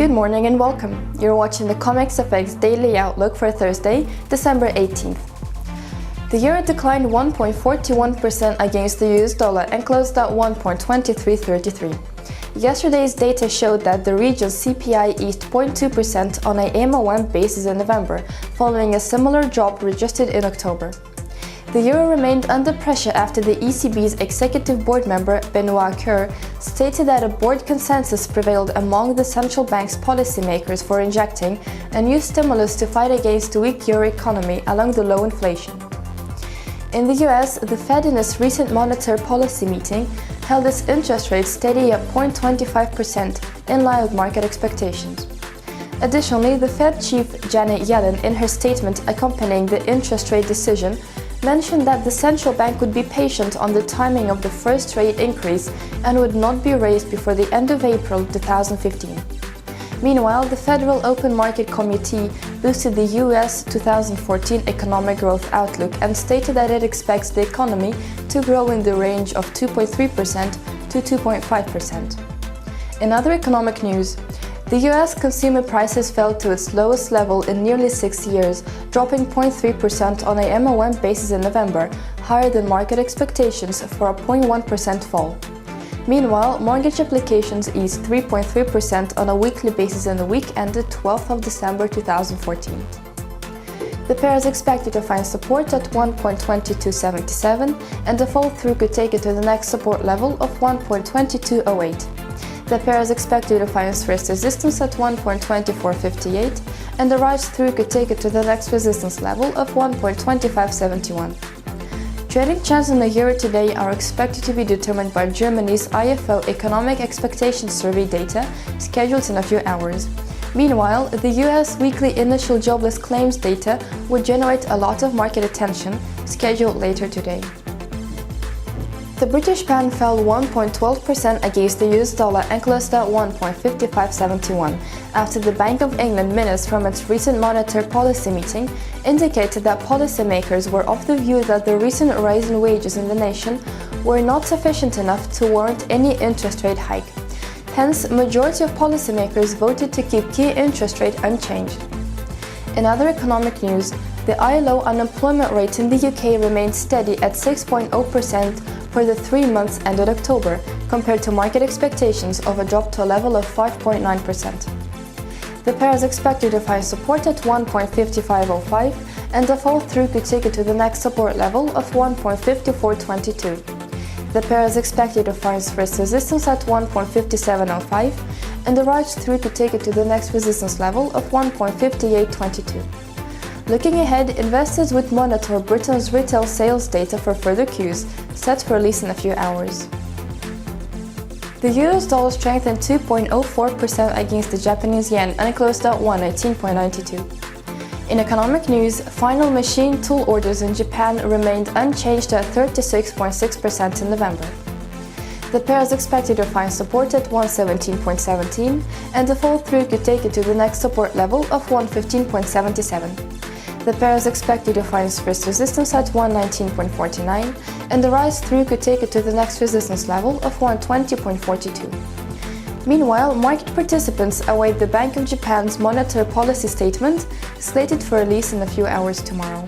Good morning and welcome. You're watching the CommexFX Daily Outlook for Thursday, December 18th. The euro declined 1.41% against the US dollar and closed at 1.2333. Yesterday's data showed that the region's CPI eased 0.2% on a MOM basis in November, following a similar drop registered in October. The euro remained under pressure after the ECB's executive board member Benoit Coeure stated that a board consensus prevailed among the central bank's policymakers for injecting a new stimulus to fight against the weak euro economy along the low inflation. In the US, the Fed in its recent monetary policy meeting held its interest rate steady at 0.25% in line with market expectations. Additionally, the Fed chief Janet Yellen, in her statement accompanying the interest rate decision, mentioned that the central bank would be patient on the timing of the first rate increase and would not be raised before the end of April 2015. Meanwhile, the Federal Open Market Committee boosted the U.S. 2014 economic growth outlook and stated that it expects the economy to grow in the range of 2.3% to 2.5%. In other economic news, the U.S. consumer prices fell to its lowest level in nearly 6 years, dropping 0.3% on a MOM basis in November, higher than market expectations for a 0.1% fall. Meanwhile, mortgage applications eased 3.3% on a weekly basis in the week ended 12th of December 2014. The pair is expected to find support at 1.2277, and the fall-through could take it to the next support level of 1.2208. The pair is expected to find first resistance at 1.2458, and the rise-through could take it to the next resistance level of 1.2571. Trading trends in the euro today are expected to be determined by Germany's IFO Economic Expectations Survey data, scheduled in a few hours. Meanwhile, the US weekly initial jobless claims data would generate a lot of market attention, scheduled later today. The British pound fell 1.12% against the US dollar and closed at 1.5571, after the Bank of England minutes from its recent monetary policy meeting indicated that policymakers were of the view that the recent rise in wages in the nation were not sufficient enough to warrant any interest rate hike. Hence, a majority of policymakers voted to keep key interest rate unchanged. In other economic news, the ILO unemployment rate in the UK remained steady at 6.0% for the 3 months ended October, compared to market expectations of a drop to a level of 5.9%. The pair is expected to find support at 1.5505, and the fall-through could take it to the next support level of 1.5422. The pair is expected to find first resistance at 1.5705, and the rise-through could take it to the next resistance level of 1.5822. Looking ahead, investors would monitor Britain's retail sales data for further cues, set for release in a few hours. The US dollar strengthened 2.04% against the Japanese yen and closed at 118.92. In economic news, final machine tool orders in Japan remained unchanged at 36.6% in November. The pair is expected to find support at 117.17, and the fall-through could take it to the next support level of 115.77. The pair is expected to find first resistance at 119.49, and the rise-through could take it to the next resistance level of 120.42. Meanwhile, market participants await the Bank of Japan's monetary policy statement, slated for release in a few hours tomorrow.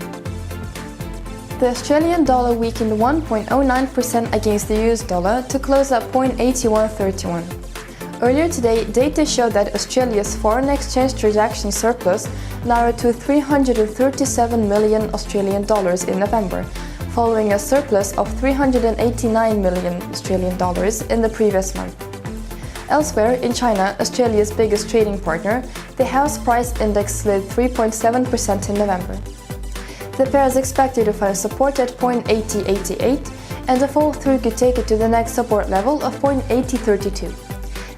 The Australian dollar weakened 1.09% against the US dollar to close at 0.8131. Earlier today, data showed that Australia's foreign exchange transaction surplus narrowed to 337 million Australian dollars in November, following a surplus of 389 million Australian dollars in the previous month. Elsewhere, in China, Australia's biggest trading partner, the house price index slid 3.7% in November. The pair is expected to find support at 0.8088, and the fall-through could take it to the next support level of 0.8032.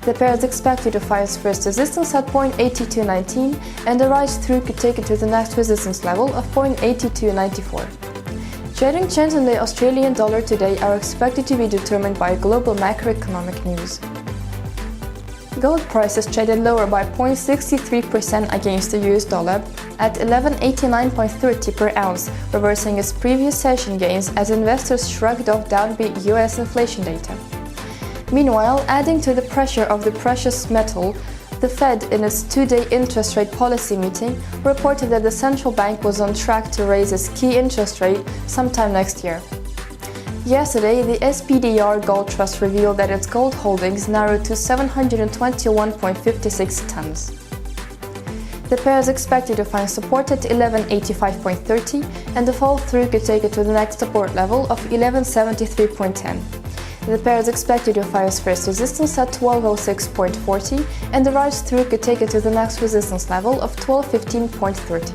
The pair is expected to find first resistance at 0.8219, and the rise-through could take it to the next resistance level of 0.8294. Trading trends in the Australian dollar today are expected to be determined by global macroeconomic news. Gold prices traded lower by 0.63% against the US dollar at $1189.30 per ounce, reversing its previous session gains as investors shrugged off downbeat US inflation data. Meanwhile, adding to the pressure of the precious metal, The Fed, in its two-day interest rate policy meeting, reported that the central bank was on track to raise its key interest rate sometime next year. Yesterday, the SPDR Gold Trust revealed that its gold holdings narrowed to 721.56 tons. The pair is expected to find support at 1185.30, and the fall through could take it to the next support level of 1173.10. The pair is expected to find its first resistance at 1206.40, and the rise through could take it to the next resistance level of 1215.30.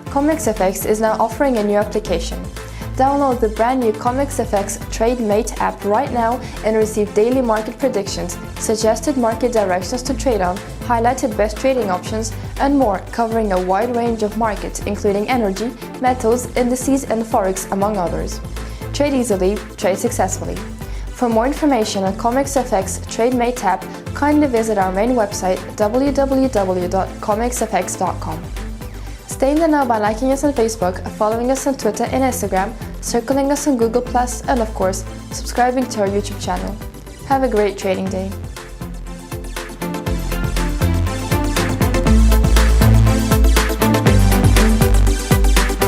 CommexFX is now offering a new application. Download the brand new CommexFX TradeMate app right now and receive daily market predictions, suggested market directions to trade on, highlighted best trading options, and more, covering a wide range of markets including energy, metals, indices, and forex, among others. Trade easily, trade successfully. For more information on CommexFX TradeMate app, kindly visit our main website www.commexfx.com. Stay in the know by liking us on Facebook, following us on Twitter and Instagram, circling us on Google+, and of course, subscribing to our YouTube channel. Have a great trading day.